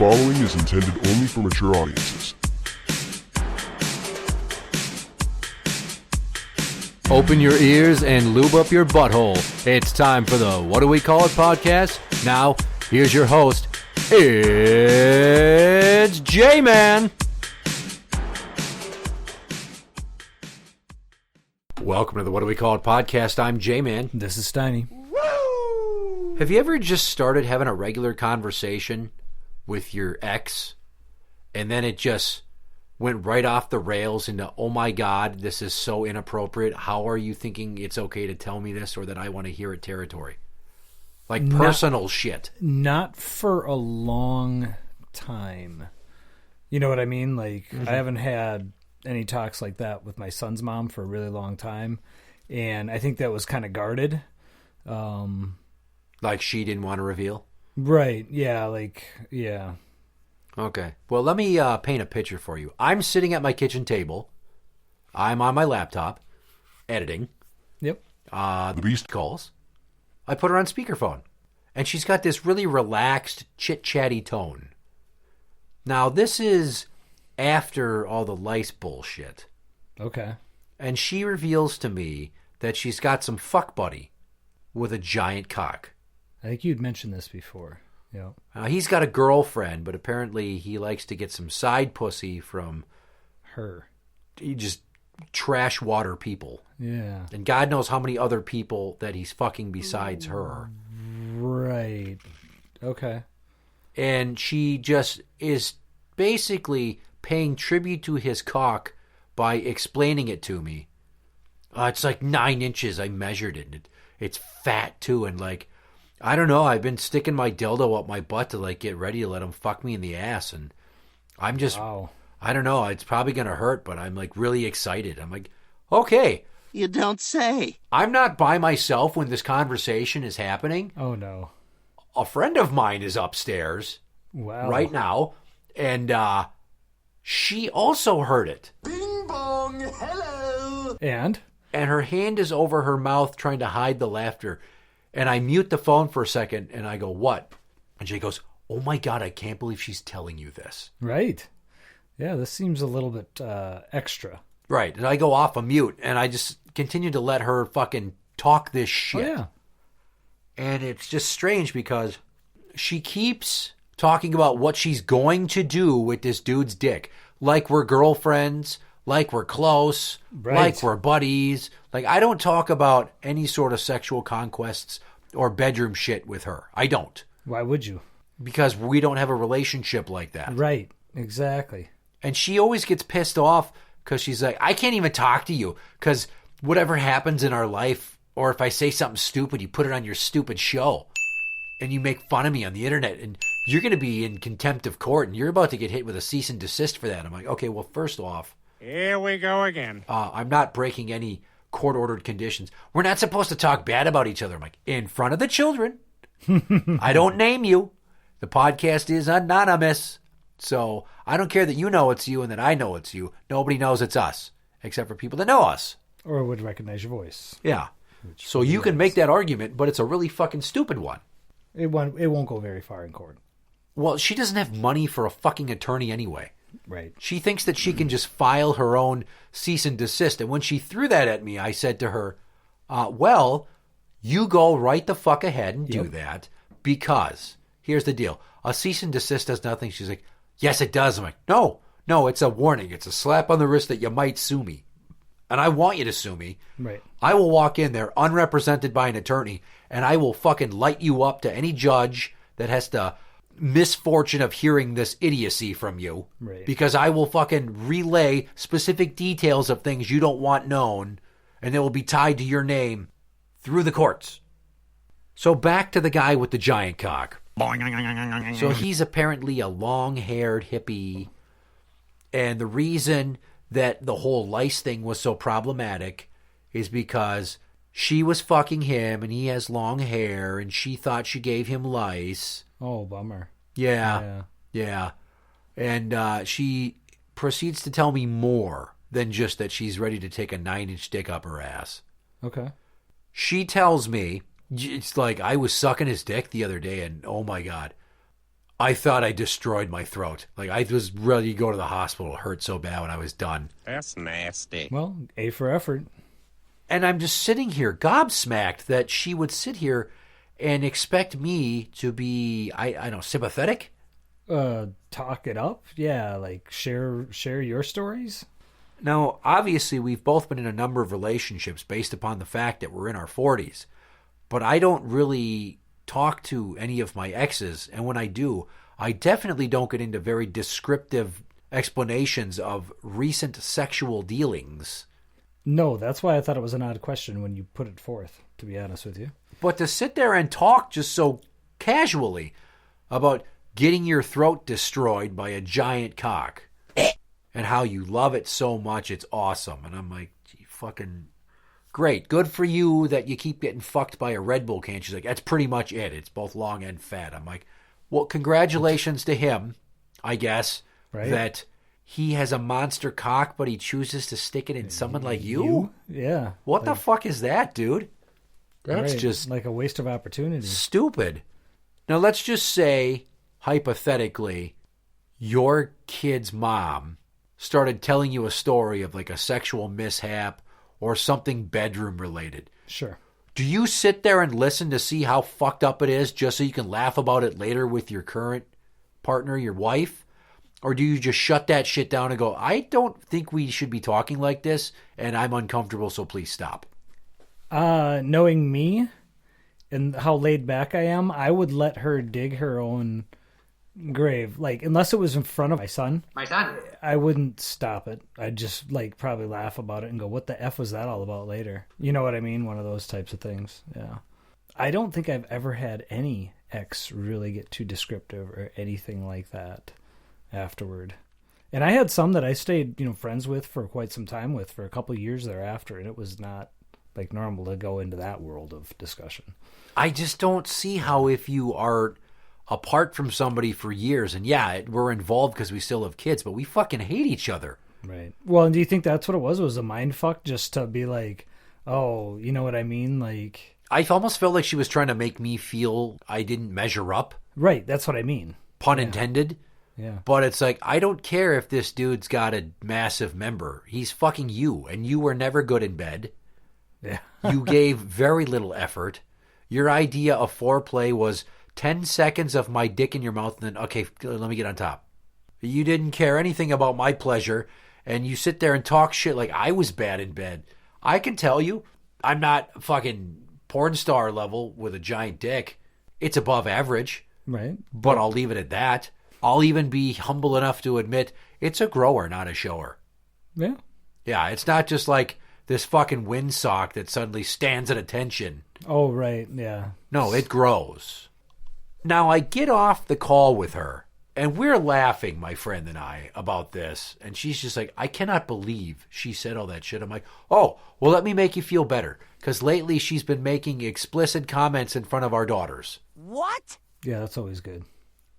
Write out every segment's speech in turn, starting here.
following is intended only for mature audiences. Open your ears and lube up your butthole. It's time for the What Do We Call It podcast. Now, here's your host. It's Jmann. Welcome to the What Do We Call It podcast. I'm Jmann. This is Steiny. Woo! Have you ever just started having a regular conversation with your ex, and then it just went right off the rails into, oh my God, this is so inappropriate. How are you thinking it's okay to tell me this or that I want to hear it territory? Like personal shit. Not for a long time. You know what I mean? Like, I haven't had any talks like that with my son's mom for a really long time. And I think that was kind of guarded. Like she didn't want to reveal? Right. Yeah. Yeah. Okay. Well, let me paint a picture for you. I'm sitting at my kitchen table. I'm on my laptop, editing. Yep. The beast calls. I put her on speakerphone. And she's got this really relaxed, chit-chatty tone. Now, this is after all the lice bullshit. Okay. And she reveals to me that she's got some fuck buddy with a giant cock. I think you'd mentioned this before. Yeah. He's got a girlfriend, but apparently he likes to get some side pussy from her. He just trash water people. Yeah. And God knows how many other people that he's fucking besides her. Right. Okay. And she just is basically paying tribute to his cock by explaining it to me. It's like 9 inches. I measured it. It's fat too. And like, I don't know. I've been sticking my dildo up my butt to like get ready to let him fuck me in the ass. And I'm just, wow. I don't know. It's probably going to hurt, but I'm like really excited. I'm like, okay. You don't say. I'm not by myself when this conversation is happening. Oh, no. A friend of mine is upstairs right now. And she also heard it. Bing bong, hello. And her hand is over her mouth trying to hide the laughter. And I mute the phone for a second, and I go, what? And she goes, oh my God, I can't believe she's telling you this. Right. Yeah, this seems a little bit extra. Right. And I go off a mute, and I just continue to let her fucking talk this shit. Oh, yeah. And it's just strange because she keeps talking about what she's going to do with this dude's dick. Like we're girlfriends, like we're close, right. Like we're buddies. Like I don't talk about any sort of sexual conquests or bedroom shit with her. I don't. Why would you? Because we don't have a relationship like that. Right. Exactly. And she always gets pissed off because she's like, I can't even talk to you because whatever happens in our life, or if I say something stupid, you put it on your stupid show and you make fun of me on the internet and you're going to be in contempt of court and you're about to get hit with a cease and desist for that. I'm like, okay, well, first off, here we go again. I'm not breaking any court-ordered conditions. We're not supposed to talk bad about each other. I'm like, in front of the children. I don't name you. The podcast is anonymous. So I don't care that you know it's you and that I know it's you. Nobody knows it's us, except for people that know us. Or would recognize your voice. Yeah. So you can make that argument, but it's a really fucking stupid one. It won't go very far in court. Well, she doesn't have money for a fucking attorney anyway. Right. She thinks that she can just file her own cease and desist. And when she threw that at me, I said to her, well, you go right the fuck ahead and do that because here's the deal. A cease and desist does nothing. She's like, yes, it does. I'm like, no, it's a warning. It's a slap on the wrist that you might sue me. And I want you to sue me. Right. I will walk in there unrepresented by an attorney and I will fucking light you up to any judge that has the misfortune of hearing this idiocy from you. Right. Because I will fucking relay specific details of things you don't want known and they will be tied to your name through the courts. So back to the guy with the giant cock. So he's apparently a long-haired hippie. And the reason that the whole lice thing was so problematic is because she was fucking him and he has long hair and she thought she gave him lice. Oh, bummer. Yeah. And she proceeds to tell me more than just that she's ready to take a 9-inch dick up her ass. Okay. She tells me, it's like I was sucking his dick the other day and oh my God, I thought I destroyed my throat. Like, I was ready to go to the hospital. It hurt so bad when I was done. That's nasty. Well, A for effort. And I'm just sitting here gobsmacked that she would sit here and expect me to be, I don't know, sympathetic? Talk it up. Yeah, like share your stories. Now, obviously, we've both been in a number of relationships based upon the fact that we're in our 40s. But I don't really talk to any of my exes. And when I do, I definitely don't get into very descriptive explanations of recent sexual dealings. No, that's why I thought it was an odd question when you put it forth, to be honest with you. But to sit there and talk just so casually about getting your throat destroyed by a giant cock and how you love it so much, it's awesome. And I'm like, gee, fucking great. Good for you that you keep getting fucked by a Red Bull can. She's like, that's pretty much it. It's both long and fat. I'm like, well, congratulations to him, I guess, Right. that he has a monster cock, but he chooses to stick it in someone like you? Yeah. What the fuck is that, dude? That's Right, just like a waste of opportunity. stupid. Now, let's just say, hypothetically, your kid's mom started telling you a story of like a sexual mishap or something bedroom related. Sure. Do you sit there and listen to see how fucked up it is just so you can laugh about it later with your current partner, your wife? Or do you just shut that shit down and go, I don't think we should be talking like this, and I'm uncomfortable, so please stop? Knowing me and how laid back I am, I would let her dig her own grave. Like, unless it was in front of my son, I wouldn't stop it. I'd just like probably laugh about it and go, what the F was that all about later? You know what I mean? One of those types of things. Yeah. I don't think I've ever had any ex really get too descriptive or anything like that afterward. And I had some that I stayed, friends with for quite some time with for a couple of years thereafter, and it was not like normal to go into that world of discussion. I just don't see how, if you are apart from somebody for years, and yeah, we're involved because we still have kids, but we fucking hate each other. Right. Well, and do you think that's what it was? Was a mind fuck just to be like, oh, you know what I mean? Like, I almost felt like she was trying to make me feel I didn't measure up. right. That's what I mean. Pun intended. Yeah. But it's like, I don't care if this dude's got a massive member. He's fucking you, and you were never good in bed. Yeah. You gave very little effort. Your idea of foreplay was 10 seconds of my dick in your mouth and then, okay, let me get on top. You didn't care anything about my pleasure, and you sit there and talk shit like I was bad in bed. I can tell you, I'm not fucking porn star level with a giant dick. It's above average, Right. but I'll leave it at that. I'll even be humble enough to admit it's a grower, not a shower. Yeah. Yeah, it's not just like this fucking windsock that suddenly stands at attention. Oh, right. Yeah. No, it grows. Now, I get off the call with her, and we're laughing, my friend and I, about this. And she's just like, I cannot believe she said all that shit. I'm like, oh, well, let me make you feel better. Because lately she's been making explicit comments in front of our daughters. What? Yeah, that's always good.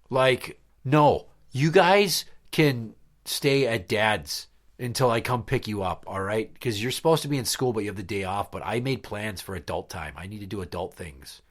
Like, no, you guys can stay at dad's until I come pick you up, all right? Because you're supposed to be in school, but you have the day off. But I made plans for adult time. I need to do adult things.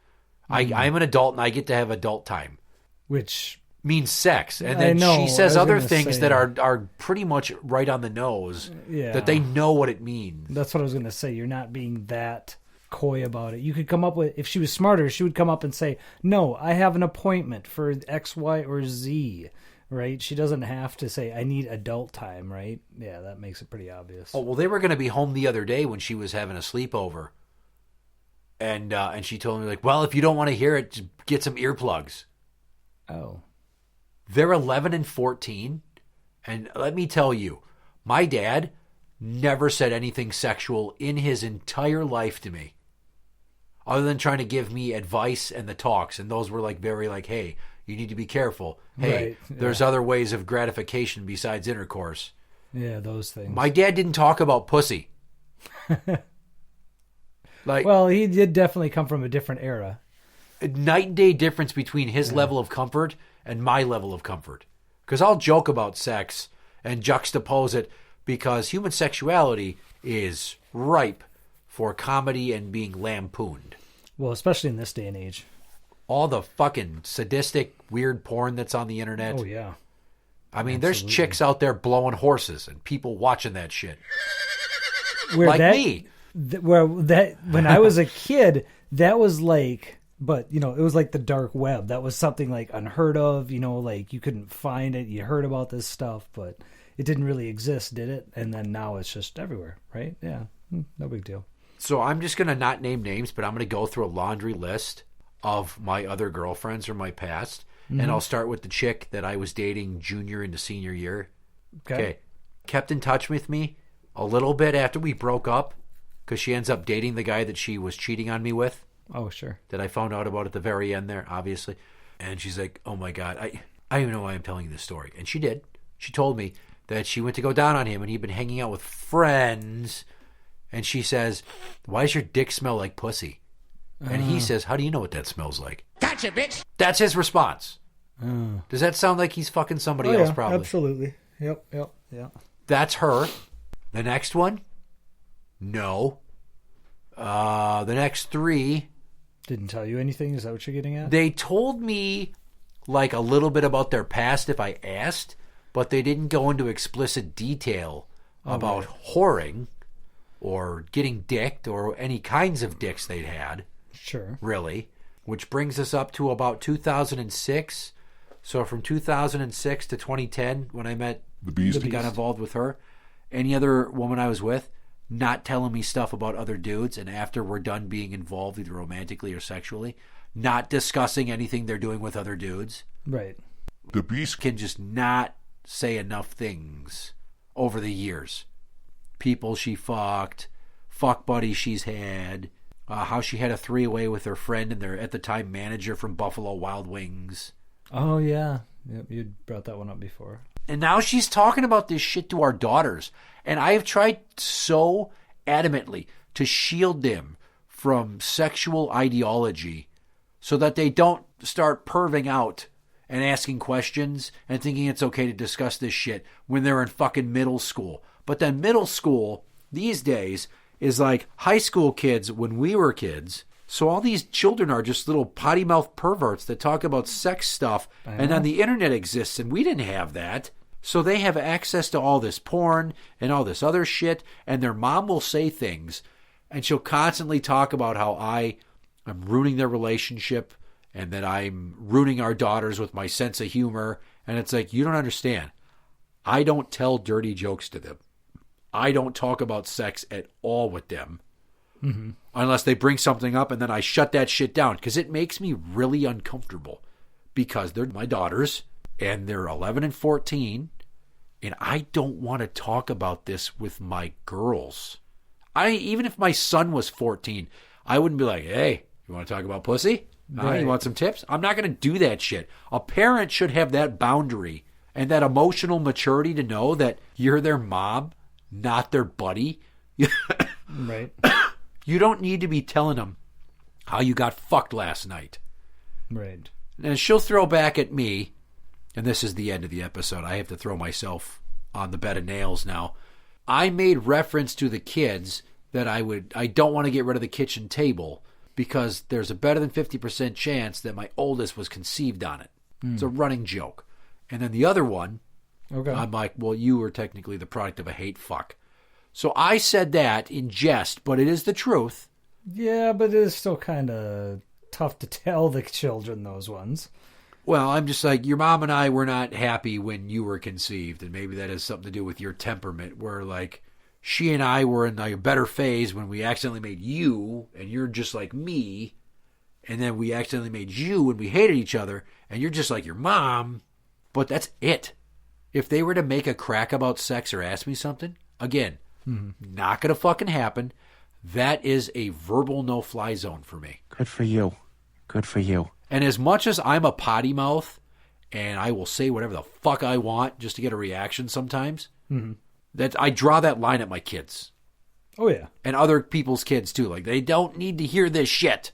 I'm an adult, and I get to have adult time. Which Means sex. And I then know, she I says was other gonna things say- that are pretty much right on the nose. Yeah. That they know what it means. that's what I was going to say. You're not being that coy about it. You could come up with, if she was smarter, she would come up and say, no, I have an appointment for X, Y, or Z. Right? She doesn't have to say, I need adult time, right? Yeah, that makes it pretty obvious. Oh, well, they were going to be home the other day when she was having a sleepover. And she told me, like, well, if you don't want to hear it, just get some earplugs. Oh. They're 11 and 14. And let me tell you, my dad never said anything sexual in his entire life to me. Other than trying to give me advice and the talks. And those were like very like, hey, you need to be careful. Hey, Right, yeah. there's other ways of gratification besides intercourse. Yeah, those things. My dad didn't talk about pussy. Like, Well, he did definitely come from a different era. night and day difference between his level of comfort and my level of comfort. Because I'll joke about sex and juxtapose it because human sexuality is ripe for comedy and being lampooned. Well, especially in this day and age. all the fucking sadistic, weird porn that's on the internet. Oh, yeah. I mean, there's chicks out there blowing horses and people watching that shit. Me. When I was a kid, that was like, but, it was like the dark web. That was something like unheard of, like you couldn't find it. You heard about this stuff, but it didn't really exist, did it? And then now it's just everywhere, right? Yeah, no big deal. So I'm just going to not name names, but I'm going to go through a laundry list of my other girlfriends from my past. And I'll start with the chick that I was dating junior into senior year. Okay. Kept in touch with me a little bit after we broke up because she ends up dating the guy that she was cheating on me with. Oh, sure. That I found out about at the very end there, obviously. And she's like, oh, my God, I don't even know why I'm telling you this story. And she did. She told me that she went to go down on him and he'd been hanging out with friends. And she says, why does your dick smell like pussy? And he says, how do you know what that smells like? Gotcha, bitch. That's his response. Does that sound like he's fucking somebody else? Probably. Absolutely. Yep. That's her. The next one? No. The next three. Didn't tell you anything? Is that what you're getting at? They told me like a little bit about their past if I asked, but they didn't go into explicit detail about whoring or getting dicked or any kinds of dicks they'd had. Sure. Really. Which brings us up to about 2006. So from 2006 to 2010, when I met The Beast. got involved with her, any other woman I was with, not telling me stuff about other dudes, and after we're done being involved either romantically or sexually, not discussing anything they're doing with other dudes. Right. The Beast. Can just not say enough things over the years. People she fucked, fuck buddies she's had, how she had a three-way with her friend and their, at the time, manager from Buffalo Wild Wings. Oh, yeah. Yep, you brought that one up before. And now she's talking about this shit to our daughters. And I have tried so adamantly to shield them from sexual ideology so that they don't start perving out and asking questions and thinking it's okay to discuss this shit when they're in fucking middle school. But then middle school these days is like high school kids when we were kids. So all these children are just little potty mouth perverts that talk about sex stuff. And then the internet exists and we didn't have that. So they have access to all this porn and all this other shit. And their mom will say things and she'll constantly talk about how I'm ruining their relationship and that I'm ruining our daughters with my sense of humor. And it's like, you don't understand. I don't tell dirty jokes to them. I don't talk about sex at all with them. Mm-hmm. Unless they bring something up and then I shut that shit down because it makes me really uncomfortable because they're my daughters and they're 11 and 14 and I don't want to talk about this with my girls. Even if my son was 14, I wouldn't be like, hey, you want to talk about pussy? Right. You want some tips? I'm not going to do that shit. A parent should have that boundary and that emotional maturity to know that you're their mom, not their buddy. Right. You don't need to be telling them how you got fucked last night. Right. And she'll throw back at me, and this is the end of the episode. I have to throw myself on the bed of nails now. I made reference to the kids that I don't want to get rid of the kitchen table because there's a better than 50% chance that my oldest was conceived on it. It's a running joke. And then the other one, I'm like, well, you were technically the product of a hate fuck. So I said that in jest, but it is the truth. Yeah, but it is still kind of tough to tell the children those ones. Well, I'm just like, your mom and I were not happy when you were conceived, and maybe that has something to do with your temperament, where, like, she and I were in like a better phase when we accidentally made you, and you're just like me, and then we accidentally made you, and we hated each other, and you're just like your mom, but that's it. If they were to make a crack about sex or ask me something, again, not going to fucking happen. That is a verbal no-fly zone for me. Good for you. Good for you. And as much as I'm a potty mouth, and I will say whatever the fuck I want just to get a reaction sometimes, that I draw that line at my kids. Oh, yeah. And other people's kids, too. Like, they don't need to hear this shit.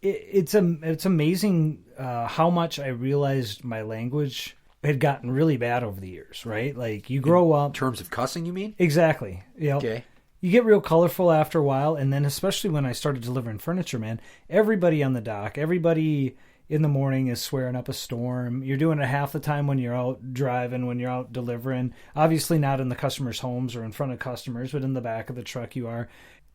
It's amazing how much I realized my language had gotten really bad over the years, right? Like, you grow up... In terms of cussing, you mean? Exactly. Yep. Okay. You get real colorful after a while, and then especially when I started delivering furniture, man, everybody on the dock, everybody in the morning is swearing up a storm. You're doing it half the time when you're out driving, when you're out delivering. Obviously not in the customers' homes or in front of customers, but in the back of the truck you are.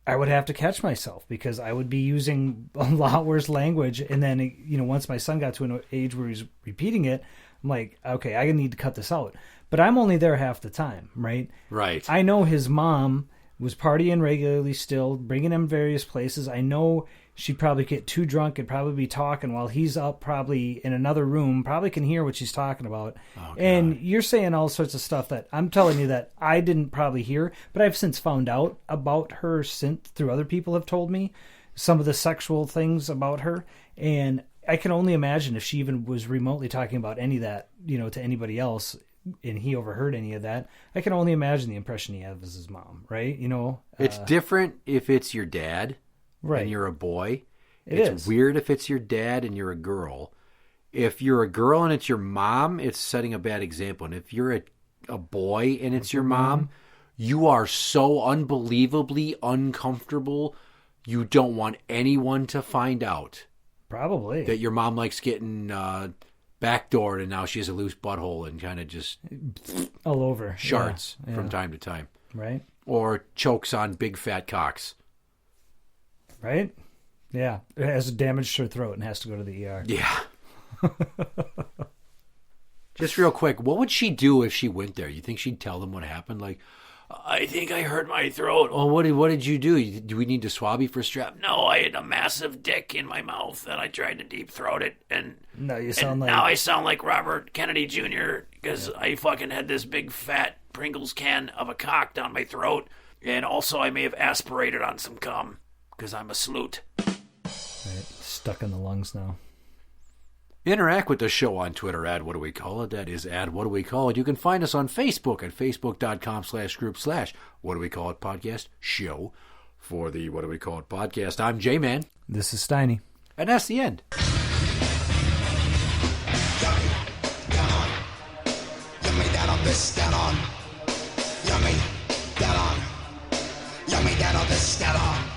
I would have to catch myself because I would be using a lot worse language. And then, you know, once my son got to an age where he's repeating it, I'm like, okay, I need to cut this out. But I'm only there half the time, right? Right. I know his mom was partying regularly still, bringing him various places. I know she'd probably get too drunk and probably be talking while he's up probably in another room, probably can hear what she's talking about. Oh, and you're saying all sorts of stuff that I'm telling you that I didn't probably hear, but I've since found out about her through other people have told me some of the sexual things about her. And I can only imagine if she even was remotely talking about any of that, you know, to anybody else, and he overheard any of that, I can only imagine the impression he had of his mom, right? You know, it's different if it's your dad, right? And you're a boy. It's weird if it's your dad and you're a girl. If you're a girl and it's your mom, it's setting a bad example. And if you're a boy and it's your mom, you are so unbelievably uncomfortable. You don't want anyone to find out. Probably. That your mom likes getting backdoored and now she has a loose butthole and kind of just all over sharts from time to time. Right. Or chokes on big fat cocks. Right? Yeah. It has damaged her throat and has to go to the ER. Yeah. Just real quick, what would she do if she went there? You think she'd tell them what happened? Like, I think I hurt my throat. Oh, what did you do? Do we need to swab you for strep? No, I had a massive dick in my mouth and I tried to deep throat it. And now I sound like Robert Kennedy Jr. because I fucking had this big fat Pringles can of a cock down my throat. And also I may have aspirated on some cum because I'm a sloot. Right. Stuck in the lungs now. Interact with the show on Twitter at What Do We Call It? That is at What Do We Call It? You can find us on Facebook at facebook.com/group/What Do We Call It podcast show. For the What Do We Call It podcast, I'm Jmann. This is Steiny. And that's the end. Yummy down on this, down on. Yummy down on. Yummy down on this, down on.